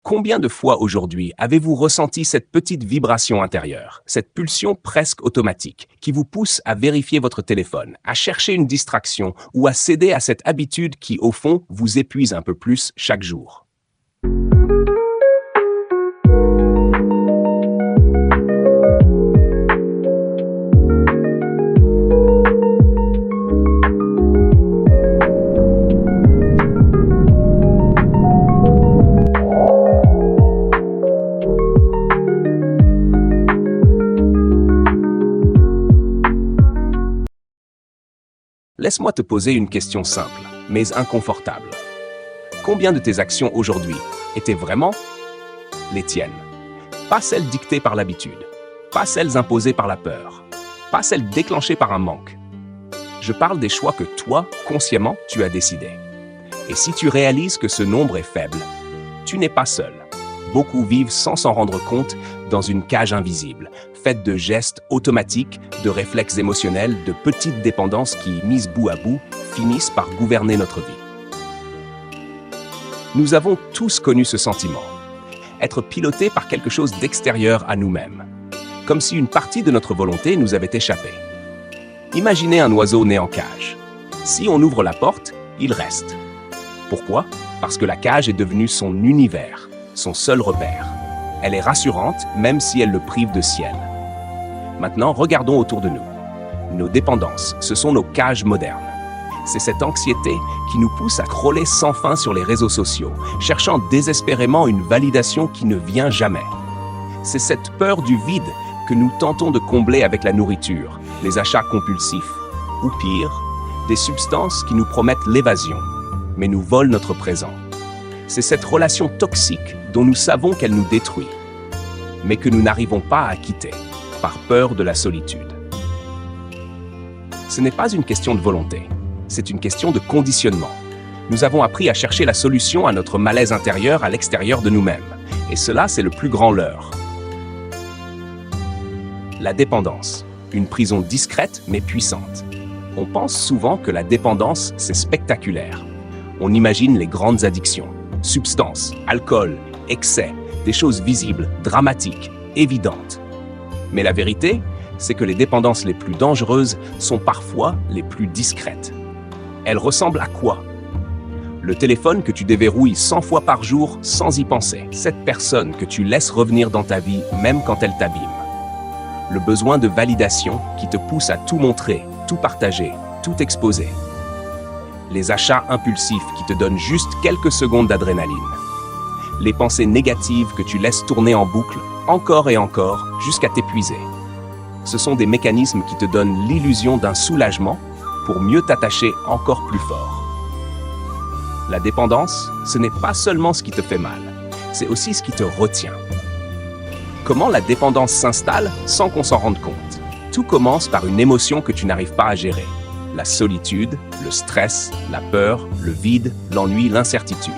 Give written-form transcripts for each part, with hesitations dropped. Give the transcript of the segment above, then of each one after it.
Combien de fois aujourd'hui avez-vous ressenti cette petite vibration intérieure, cette pulsion presque automatique qui vous pousse à vérifier votre téléphone, à chercher une distraction ou à céder à cette habitude qui, au fond, vous épuise un peu plus chaque jour? Laisse-moi te poser une question simple, mais inconfortable. Combien de tes actions aujourd'hui étaient vraiment les tiennes? Pas celles dictées par l'habitude, pas celles imposées par la peur, pas celles déclenchées par un manque. Je parle des choix que toi, consciemment, tu as décidés. Et si tu réalises que ce nombre est faible, tu n'es pas seul. Beaucoup vivent sans s'en rendre compte dans une cage invisible, faite de gestes automatiques, de réflexes émotionnels, de petites dépendances qui, mises bout à bout, finissent par gouverner notre vie. Nous avons tous connu ce sentiment, être piloté par quelque chose d'extérieur à nous-mêmes, comme si une partie de notre volonté nous avait échappé. Imaginez un oiseau né en cage. Si on ouvre la porte, il reste. Pourquoi? Parce que la cage est devenue son univers, son seul repère. Elle est rassurante, même si elle le prive de ciel. Maintenant, regardons autour de nous. Nos dépendances, ce sont nos cages modernes. C'est cette anxiété qui nous pousse à scroller sans fin sur les réseaux sociaux, cherchant désespérément une validation qui ne vient jamais. C'est cette peur du vide que nous tentons de combler avec la nourriture, les achats compulsifs, ou pire, des substances qui nous promettent l'évasion, mais nous volent notre présent. C'est cette relation toxique dont nous savons qu'elle nous détruit, mais que nous n'arrivons pas à quitter, par peur de la solitude. Ce n'est pas une question de volonté, c'est une question de conditionnement. Nous avons appris à chercher la solution à notre malaise intérieur à l'extérieur de nous-mêmes, et cela, c'est le plus grand leurre. La dépendance, une prison discrète mais puissante. On pense souvent que la dépendance, c'est spectaculaire. On imagine les grandes addictions, substances, alcool, excès, des choses visibles, dramatiques, évidentes. Mais la vérité, c'est que les dépendances les plus dangereuses sont parfois les plus discrètes. Elles ressemblent à quoi? Le téléphone que tu déverrouilles 100 fois par jour sans y penser. Cette personne que tu laisses revenir dans ta vie même quand elle t'abîme. Le besoin de validation qui te pousse à tout montrer, tout partager, tout exposer. Les achats impulsifs qui te donnent juste quelques secondes d'adrénaline. Les pensées négatives que tu laisses tourner en boucle, encore et encore, jusqu'à t'épuiser. Ce sont des mécanismes qui te donnent l'illusion d'un soulagement pour mieux t'attacher encore plus fort. La dépendance, ce n'est pas seulement ce qui te fait mal, c'est aussi ce qui te retient. Comment la dépendance s'installe sans qu'on s'en rende compte? Tout commence par une émotion que tu n'arrives pas à gérer. La solitude, le stress, la peur, le vide, l'ennui, l'incertitude.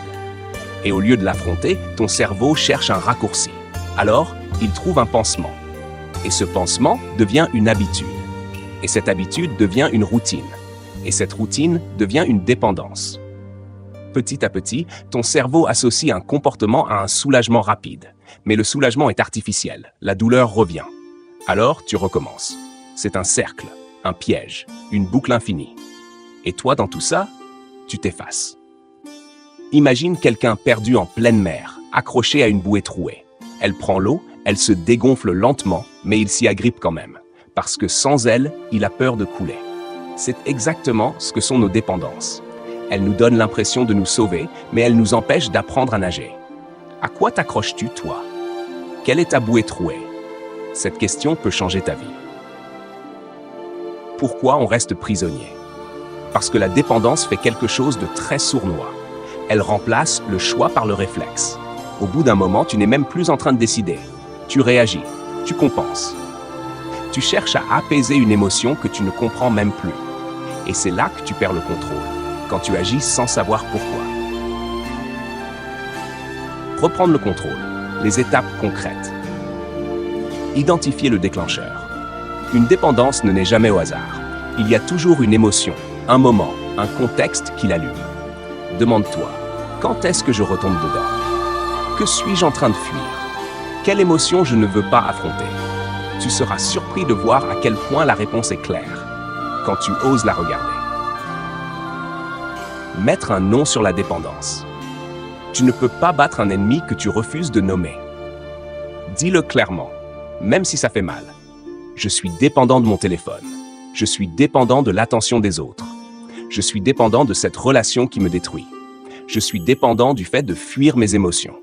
Et au lieu de l'affronter, ton cerveau cherche un raccourci. Alors, il trouve un pansement. Et ce pansement devient une habitude. Et cette habitude devient une routine. Et cette routine devient une dépendance. Petit à petit, ton cerveau associe un comportement à un soulagement rapide. Mais le soulagement est artificiel, la douleur revient. Alors, tu recommences. C'est un cercle, un piège, une boucle infinie. Et toi, dans tout ça, tu t'effaces. Imagine quelqu'un perdu en pleine mer, accroché à une bouée trouée. Elle prend l'eau, elle se dégonfle lentement, mais il s'y agrippe quand même. Parce que sans elle, il a peur de couler. C'est exactement ce que sont nos dépendances. Elles nous donnent l'impression de nous sauver, mais elles nous empêchent d'apprendre à nager. À quoi t'accroches-tu, toi? Quelle est ta bouée trouée? Cette question peut changer ta vie. Pourquoi on reste prisonnier? Parce que la dépendance fait quelque chose de très sournois. Elle remplace le choix par le réflexe. Au bout d'un moment, tu n'es même plus en train de décider. Tu réagis, tu compenses. Tu cherches à apaiser une émotion que tu ne comprends même plus. Et c'est là que tu perds le contrôle, quand tu agis sans savoir pourquoi. Reprendre le contrôle, les étapes concrètes. Identifier le déclencheur. Une dépendance ne naît jamais au hasard. Il y a toujours une émotion, un moment, un contexte qui l'allume. Demande-toi, quand est-ce que je retombe dedans? Que suis-je en train de fuir? Quelle émotion je ne veux pas affronter? Tu seras surpris de voir à quel point la réponse est claire quand tu oses la regarder. Mettre un nom sur la dépendance. Tu ne peux pas battre un ennemi que tu refuses de nommer. Dis-le clairement, même si ça fait mal. Je suis dépendant de mon téléphone. Je suis dépendant de l'attention des autres. Je suis dépendant de cette relation qui me détruit. Je suis dépendant du fait de fuir mes émotions.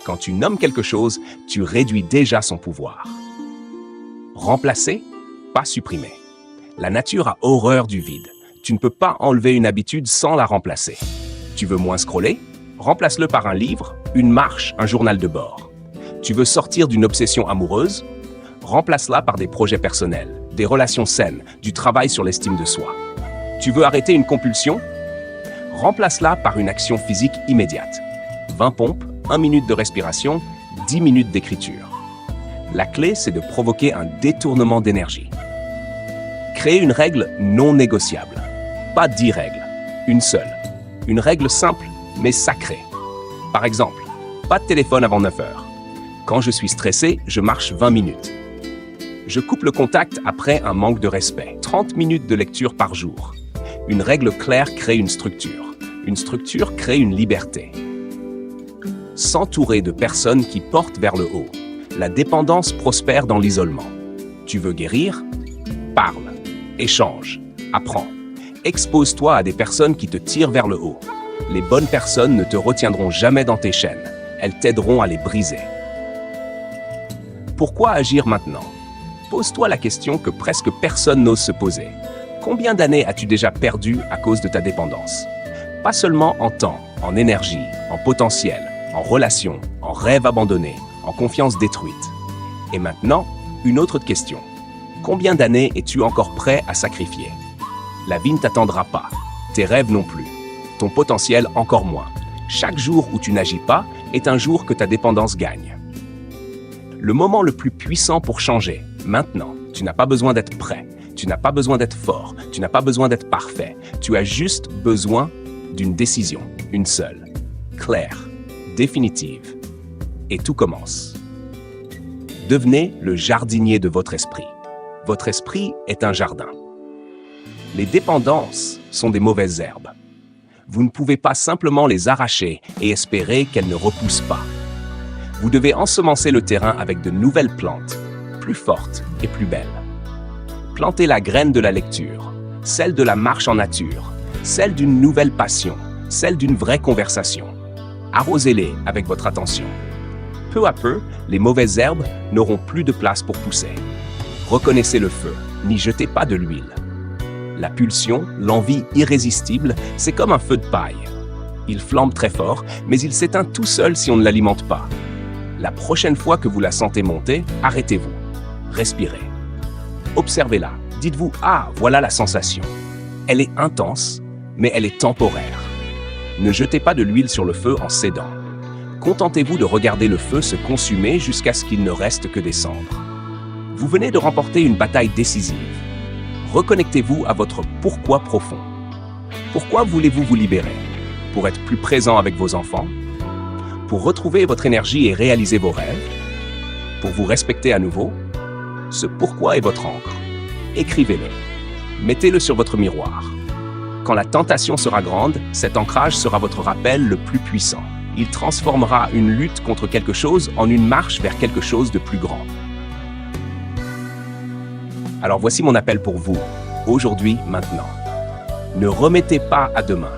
Quand tu nommes quelque chose, tu réduis déjà son pouvoir. Remplacer, pas supprimer. La nature a horreur du vide. Tu ne peux pas enlever une habitude sans la remplacer. Tu veux moins scroller? Remplace-le par un livre, une marche, un journal de bord. Tu veux sortir d'une obsession amoureuse? Remplace-la par des projets personnels, des relations saines, du travail sur l'estime de soi. Tu veux arrêter une compulsion? Remplace-la par une action physique immédiate. 20 pompes, 1 minute de respiration, 10 minutes d'écriture. La clé, c'est de provoquer un détournement d'énergie. Créer une règle non négociable. Pas 10 règles, une seule. Une règle simple, mais sacrée. Par exemple, pas de téléphone avant 9 heures. Quand je suis stressé, je marche 20 minutes. Je coupe le contact après un manque de respect. 30 minutes de lecture par jour. Une règle claire crée une structure. Une structure crée une liberté. S'entourer de personnes qui portent vers le haut. La dépendance prospère dans l'isolement. Tu veux guérir? Parle, échange, apprends. Expose-toi à des personnes qui te tirent vers le haut. Les bonnes personnes ne te retiendront jamais dans tes chaînes. Elles t'aideront à les briser. Pourquoi agir maintenant? Pose-toi la question que presque personne n'ose se poser. Combien d'années as-tu déjà perdu à cause de ta dépendance? Pas seulement en temps, en énergie, en potentiel, en relations, en rêves abandonnés, en confiance détruite. Et maintenant, une autre question. Combien d'années es-tu encore prêt à sacrifier? La vie ne t'attendra pas, tes rêves non plus, ton potentiel encore moins. Chaque jour où tu n'agis pas est un jour que ta dépendance gagne. Le moment le plus puissant pour changer, maintenant. Tu n'as pas besoin d'être prêt, tu n'as pas besoin d'être fort, tu n'as pas besoin d'être parfait. Tu as juste besoin d'une décision, une seule, claire, définitive. Et tout commence. Devenez le jardinier de votre esprit. Votre esprit est un jardin. Les dépendances sont des mauvaises herbes. Vous ne pouvez pas simplement les arracher et espérer qu'elles ne repoussent pas. Vous devez ensemencer le terrain avec de nouvelles plantes, plus fortes et plus belles. Plantez la graine de la lecture, celle de la marche en nature, celle d'une nouvelle passion, celle d'une vraie conversation. Arrosez-les avec votre attention. Peu à peu, les mauvaises herbes n'auront plus de place pour pousser. Reconnaissez le feu, n'y jetez pas de l'huile. La pulsion, l'envie irrésistible, c'est comme un feu de paille. Il flambe très fort, mais il s'éteint tout seul si on ne l'alimente pas. La prochaine fois que vous la sentez monter, arrêtez-vous. Respirez. Observez-la. Dites-vous « Ah, voilà la sensation ». Elle est intense, mais elle est temporaire. Ne jetez pas de l'huile sur le feu en cédant. Contentez-vous de regarder le feu se consumer jusqu'à ce qu'il ne reste que des cendres. Vous venez de remporter une bataille décisive. Reconnectez-vous à votre pourquoi profond. Pourquoi voulez-vous vous libérer? Pour être plus présent avec vos enfants? Pour retrouver votre énergie et réaliser vos rêves? Pour vous respecter à nouveau? Ce pourquoi est votre encre. Écrivez-le. Mettez-le sur votre miroir. Quand la tentation sera grande, cet ancrage sera votre rappel le plus puissant. Il transformera une lutte contre quelque chose en une marche vers quelque chose de plus grand. Alors voici mon appel pour vous, aujourd'hui, maintenant. Ne remettez pas à demain.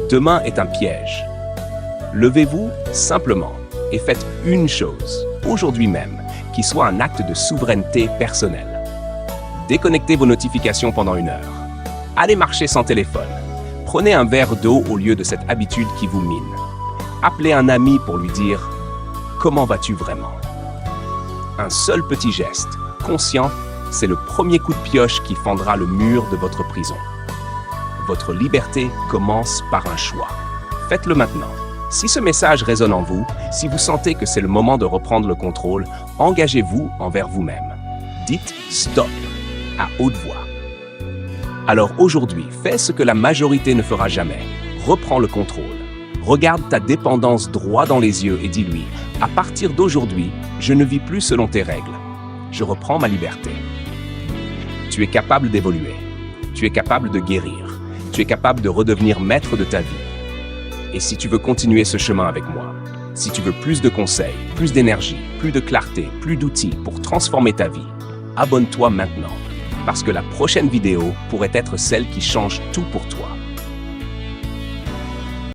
Demain est un piège. Levez-vous simplement et faites une chose, aujourd'hui même, qui soit un acte de souveraineté personnelle. Déconnectez vos notifications pendant 1 heure. Allez marcher sans téléphone. Prenez un verre d'eau au lieu de cette habitude qui vous mine. Appelez un ami pour lui dire « Comment vas-tu vraiment ?» Un seul petit geste, conscient, c'est le premier coup de pioche qui fendra le mur de votre prison. Votre liberté commence par un choix. Faites-le maintenant. Si ce message résonne en vous, si vous sentez que c'est le moment de reprendre le contrôle, engagez-vous envers vous-même. Dites « Stop » à haute voix. Alors aujourd'hui, fais ce que la majorité ne fera jamais. Reprends le contrôle. Regarde ta dépendance droit dans les yeux et dis-lui, à partir d'aujourd'hui, je ne vis plus selon tes règles. Je reprends ma liberté. Tu es capable d'évoluer. Tu es capable de guérir. Tu es capable de redevenir maître de ta vie. Et si tu veux continuer ce chemin avec moi, si tu veux plus de conseils, plus d'énergie, plus de clarté, plus d'outils pour transformer ta vie, abonne-toi maintenant, parce que la prochaine vidéo pourrait être celle qui change tout pour toi.